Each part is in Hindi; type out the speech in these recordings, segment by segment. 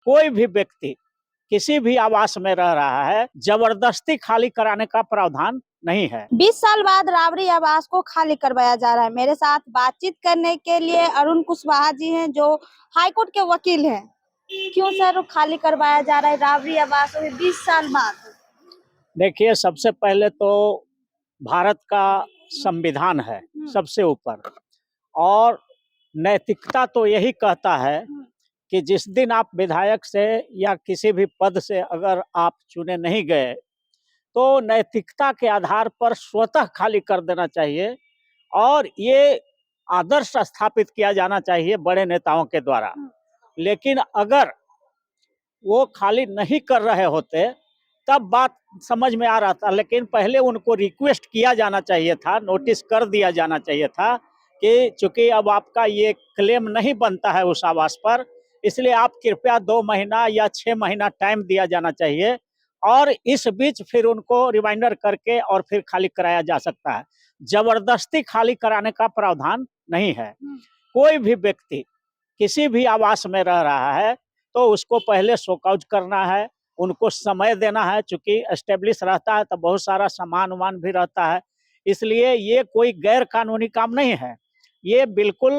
कोई भी व्यक्ति किसी भी आवास में रह रहा है, जबरदस्ती खाली कराने का प्रावधान नहीं है। 20 साल बाद राबड़ी आवास को खाली करवाया जा रहा है। मेरे साथ बातचीत करने के लिए अरुण कुशवाहा जी हैं, जो हाईकोर्ट के वकील हैं। क्यों सर खाली करवाया जा रहा है राबड़ी आवास 20 साल बाद? देखिए, सबसे पहले तो भारत का संविधान है सबसे ऊपर, और नैतिकता तो यही कहता है कि जिस दिन आप विधायक से या किसी भी पद से अगर आप चुने नहीं गए, तो नैतिकता के आधार पर स्वतः खाली कर देना चाहिए, और ये आदर्श स्थापित किया जाना चाहिए बड़े नेताओं के द्वारा। लेकिन अगर वो खाली नहीं कर रहे होते तब बात समझ में आ रहा था, लेकिन पहले उनको रिक्वेस्ट किया जाना चाहिए था, नोटिस कर दिया जाना चाहिए था कि चूंकि अब आपका ये क्लेम नहीं बनता है उस आवास पर, इसलिए आप कृपया 2 महीना या 6 महीना टाइम दिया जाना चाहिए, और इस बीच फिर उनको रिमाइंडर करके और फिर खाली कराया जा सकता है। जबरदस्ती खाली कराने का प्रावधान नहीं है। कोई भी व्यक्ति किसी भी आवास में रह रहा है तो उसको पहले शोकआउट करना है, उनको समय देना है। चूंकि एस्टेब्लिश रहता है तो बहुत सारा सामान उमान भी रहता है, इसलिए ये कोई गैर कानूनी काम नहीं है। ये बिल्कुल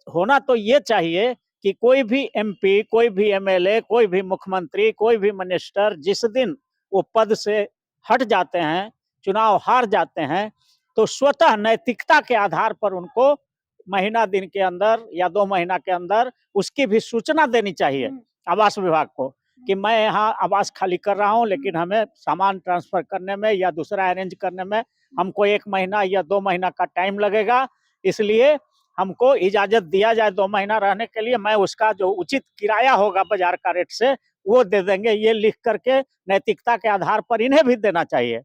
होना तो ये चाहिए कि कोई भी एमपी, कोई भी एमएलए, कोई भी मुख्यमंत्री, कोई भी मिनिस्टर जिस दिन वो पद से हट जाते हैं, चुनाव हार जाते हैं, तो स्वतः नैतिकता के आधार पर उनको महीना दिन के अंदर या 2 महीना के अंदर उसकी भी सूचना देनी चाहिए आवास विभाग को कि मैं यहाँ आवास खाली कर रहा हूँ, लेकिन हमें सामान ट्रांसफर करने में या दूसरा अरेंज करने में हमको 1 महीना या 2 महीना का टाइम लगेगा, इसलिए हमको इजाजत दिया जाए 2 महीना रहने के लिए। मैं उसका जो उचित किराया होगा बाजार का रेट से वो दे देंगे। ये लिख करके नैतिकता के आधार पर इन्हें भी देना चाहिए,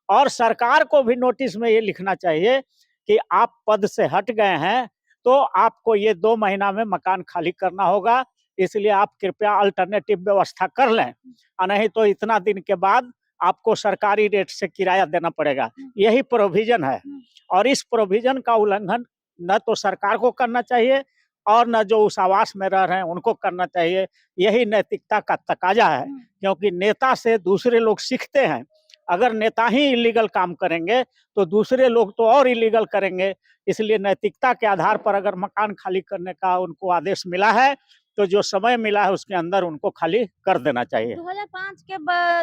और सरकार को भी नोटिस में ये लिखना चाहिए कि आप पद से हट गए हैं तो आपको ये 2 महीना में मकान खाली करना होगा, इसलिए आप कृपया अल्टरनेटिव व्यवस्था कर लें, नहीं तो इतना दिन के बाद आपको सरकारी रेट से किराया देना पड़ेगा। यही प्रोविजन है, और इस प्रोविजन का उल्लंघन न तो सरकार को करना चाहिए और न जो उस आवास में रह रहे हैं उनको करना चाहिए। यही नैतिकता का तकाजा है, क्योंकि नेता से दूसरे लोग सीखते हैं। अगर नेता ही इलीगल काम करेंगे तो दूसरे लोग तो और इलीगल करेंगे, इसलिए नैतिकता के आधार पर अगर मकान खाली करने का उनको आदेश मिला है तो जो समय मिला है उसके अंदर उनको खाली कर देना चाहिए। 2005 के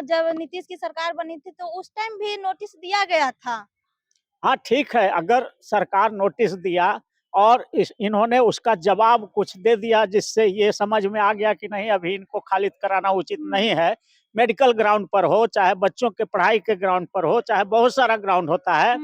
जब नीतीश की सरकार बनी थी तो उस टाइम भी नोटिस दिया गया था। हाँ, ठीक है, अगर सरकार नोटिस दिया और इन्होंने उसका जवाब कुछ दे दिया जिससे ये समझ में आ गया कि नहीं अभी इनको खाली कराना उचित नहीं है, मेडिकल ग्राउंड पर हो, चाहे बच्चों के पढ़ाई के ग्राउंड पर हो, चाहे बहुत सारा ग्राउंड होता है,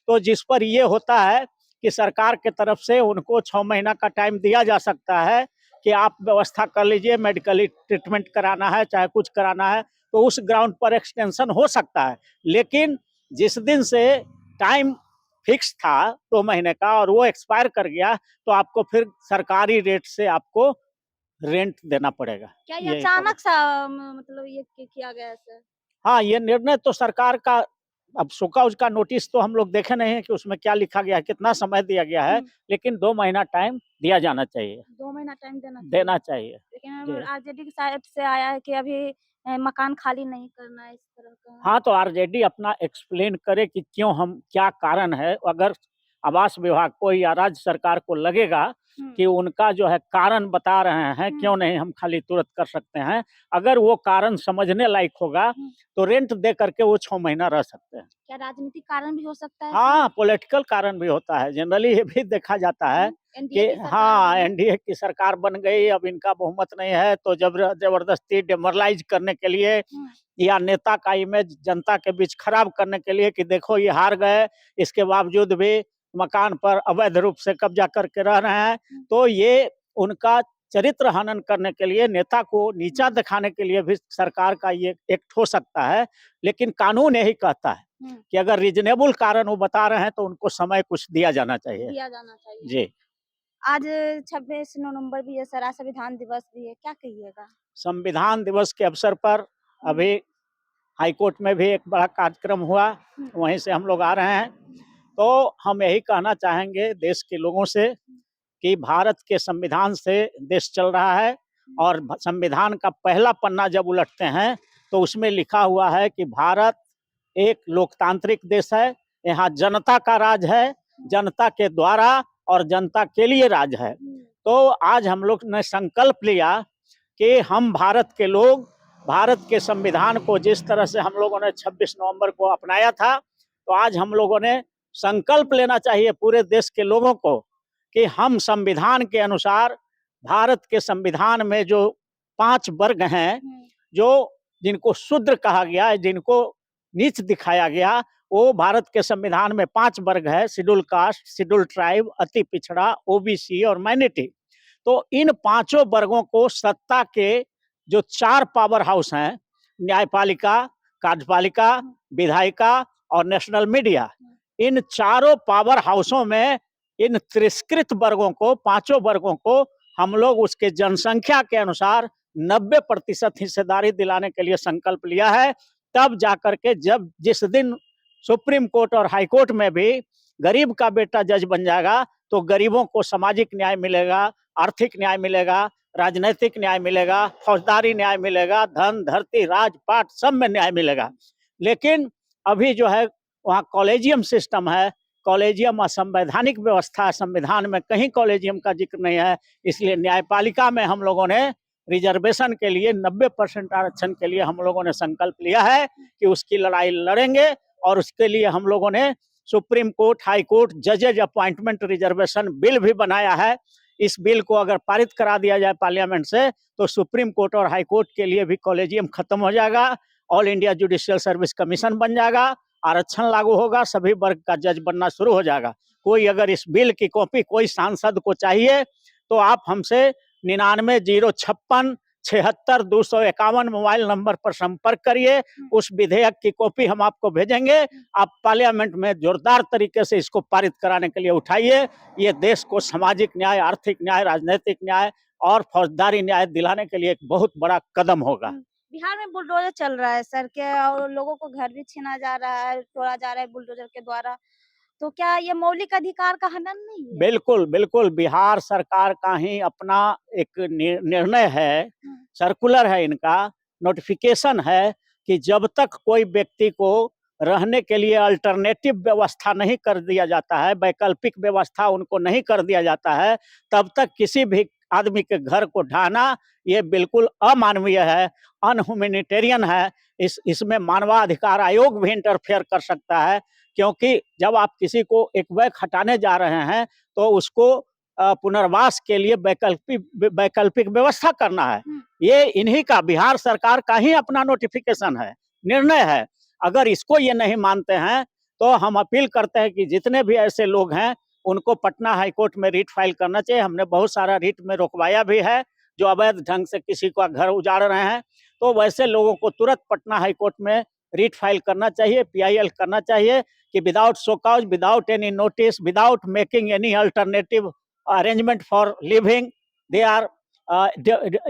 तो जिस पर ये होता है कि सरकार के तरफ से उनको 6 महीना का टाइम दिया जा सकता है कि आप व्यवस्था कर लीजिए, मेडिकली ट्रीटमेंट कराना है, चाहे कुछ कराना है, तो उस ग्राउंड पर एक्सटेंशन हो सकता है। लेकिन जिस दिन से टाइम फिक्स था 2 महीने का और वो एक्सपायर कर गया, तो आपको फिर सरकारी रेट से आपको रेंट देना पड़ेगा। क्या ये अचानक सा मतलब ये किया गया है सर? हाँ, ये निर्णय तो सरकार का, अब सोका उसका नोटिस तो हम लोग देखे नहीं है कि उसमें क्या लिखा गया है, कितना समय दिया गया है, लेकिन 2 महीना टाइम दिया जाना चाहिए। 2 महीना टाइम देना चाहिए। लेकिन आरजेडी की साइड से आया है कि अभी मकान खाली नहीं करना है इस तरह का। हाँ, तो आरजेडी अपना एक्सप्लेन करे कि क्यों, हम क्या कारण है। अगर आवास विभाग को या राज्य सरकार को लगेगा कि उनका जो है कारण बता रहे हैं क्यों नहीं हम खाली तुरंत कर सकते हैं, अगर वो कारण समझने लायक होगा तो रेंट दे करके वो 6 महीना रह सकते हैं। क्या राजनीतिक कारण भी हो सकता है? हाँ, पॉलिटिकल कारण भी होता है। जनरली ये भी देखा जाता है कि हाँ, एनडीए की सरकार बन गई, अब इनका बहुमत नहीं है, तो जबरदस्ती डिमोरलाइज करने के लिए या नेता का इमेज जनता के बीच खराब करने के लिए कि देखो ये हार गए, इसके बावजूद भी मकान पर अवैध रूप से कब्जा करके रह रहे हैं, तो ये उनका चरित्र हनन करने के लिए, नेता को नीचा दिखाने के लिए भी सरकार का ये एक्ट हो सकता है। लेकिन कानून यही कहता है कि अगर रीजनेबल कारण वो बता रहे हैं तो उनको समय कुछ दिया जाना चाहिए। जी। आज 26 नवंबर भी है सर, संविधान दिवस भी है, क्या कहिएगा? संविधान दिवस के अवसर पर अभी हाईकोर्ट में भी एक बड़ा कार्यक्रम हुआ, वहीं से हम लोग आ रहे हैं। तो हम यही कहना चाहेंगे देश के लोगों से कि भारत के संविधान से देश चल रहा है, और संविधान का पहला पन्ना जब उलटते हैं तो उसमें लिखा हुआ है कि भारत एक लोकतांत्रिक देश है, यहाँ जनता का राज है, जनता के द्वारा और जनता के लिए राज है। तो आज हम लोग ने संकल्प लिया कि हम भारत के लोग भारत के संविधान को जिस तरह से हम लोगों ने 26 नवंबर को अपनाया था, तो आज हम लोगों ने संकल्प लेना चाहिए पूरे देश के लोगों को कि हम संविधान के अनुसार भारत के संविधान में जो 5 वर्ग हैं, जो जिनको शूद्र कहा गया है, जिनको नीच दिखाया गया, वो भारत के संविधान में 5 वर्ग है, शेड्यूल कास्ट, शेड्यूल ट्राइब, अति पिछड़ा, ओबीसी और माइनॉरिटी। तो इन पांचों वर्गों को सत्ता के जो 4 पावर हाउस हैं, न्यायपालिका, कार्यपालिका, विधायिका और नेशनल मीडिया, इन चारों पावर हाउसों में इन तिरस्कृत वर्गों को, पांचों वर्गों को हम लोग उसके जनसंख्या के अनुसार 90% हिस्सेदारी दिलाने के लिए संकल्प लिया है। तब जाकर के जब जिस दिन सुप्रीम कोर्ट और हाई कोर्ट में भी गरीब का बेटा जज बन जाएगा, तो गरीबों को सामाजिक न्याय मिलेगा, आर्थिक न्याय मिलेगा, राजनीतिक न्याय मिलेगा, फौजदारी न्याय मिलेगा, धन, धरती, राजपाट सब में न्याय मिलेगा। लेकिन अभी जो है वहाँ कॉलेजियम सिस्टम है, कॉलेजियम असंवैधानिक व्यवस्था है, संविधान में कहीं कॉलेजियम का जिक्र नहीं है। इसलिए न्यायपालिका में हम लोगों ने रिजर्वेशन के लिए 90% आरक्षण के लिए हम लोगों ने संकल्प लिया है कि उसकी लड़ाई लड़ेंगे, और उसके लिए हम लोगों ने सुप्रीम कोर्ट, हाई कोर्ट, जजेज अपॉइंटमेंट रिजर्वेशन बिल भी बनाया है। इस बिल को अगर पारित करा दिया जाए पार्लियामेंट से, तो सुप्रीम कोर्ट और हाई कोर्ट के लिए भी कॉलेजियम खत्म हो जाएगा, all India judicial service commission बन जाएगा, आरक्षण लागू होगा, सभी वर्ग का जज बनना शुरू हो जाएगा। कोई अगर इस बिल की कॉपी कोई सांसद को चाहिए तो आप हमसे 9905676251 मोबाइल नंबर पर संपर्क करिए। उस विधेयक की कॉपी हम आपको भेजेंगे। आप पार्लियामेंट में जोरदार तरीके से इसको पारित कराने के लिए उठाइए। ये देश को सामाजिक न्याय, आर्थिक न्याय, राजनीतिक न्याय और फौजदारी न्याय दिलाने के लिए एक बहुत बड़ा कदम होगा। बिहार में बुलडोजर चल रहा है सर के, और लोगों को घर भी छीना जा रहा है, तोड़ा जा रहा है बुलडोजर के द्वारा। तो क्या ये मौलिक अधिकार का हनन नहीं है? बिल्कुल, बिल्कुल, बिहार सरकार का ही अपना एक निर्णय है, सर्कुलर है इनका, नोटिफिकेशन है कि जब तक कोई व्यक्ति को रहने के लिए अल्टरनेटिव व्यवस्था नहीं कर दिया जाता है, वैकल्पिक व्यवस्था उनको नहीं कर दिया जाता है, तब तक किसी भी आदमी के घर को ढाना ये बिल्कुल अमानवीय है, अनह्यूमैनिटेरियन है। इसमें मानवाधिकार आयोग भी इंटरफेयर कर सकता है, क्योंकि जब आप किसी को एक वैक हटाने जा रहे हैं तो उसको पुनर्वास के लिए वैकल्पिक व्यवस्था करना है। ये इन्हीं का, बिहार सरकार का ही अपना नोटिफिकेशन है, निर्णय है। अगर इसको ये नहीं मानते हैं तो हम अपील करते हैं कि जितने भी ऐसे लोग हैं उनको पटना हाई कोर्ट में रिट फाइल करना चाहिए। हमने बहुत सारा रिट में रोकवाया भी है, जो अवैध ढंग से किसी का घर उजाड़ रहे हैं, तो वैसे लोगों को तुरंत पटना हाई कोर्ट में रिट फाइल करना चाहिए, PIL करना चाहिए कि without show cause, without any notice, without making any alternative arrangement for living, they are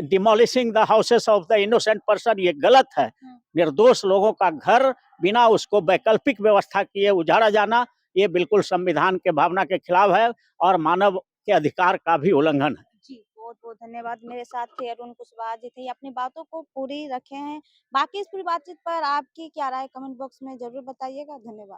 demolishing the houses of the innocent person. ये गलत है। निर्दोष लोगों का घर बिना उसको वैकल्पिक व्यवस्था किए उजाड़ा जाना, ये बिल्कुल संविधान के भावना के खिलाफ है और मानव के अधिकार का भी उल्लंघन है। जी, बहुत-बहुत धन्यवाद। मेरे साथ थे अरुण कुशवाहा जी थे, अपनी बातों को पूरी रखे हैं। बाकी इस पूरी बातचीत पर आपकी क्या राय कमेंट बॉक्स में ज़रूर बताइएगा। धन्यवाद।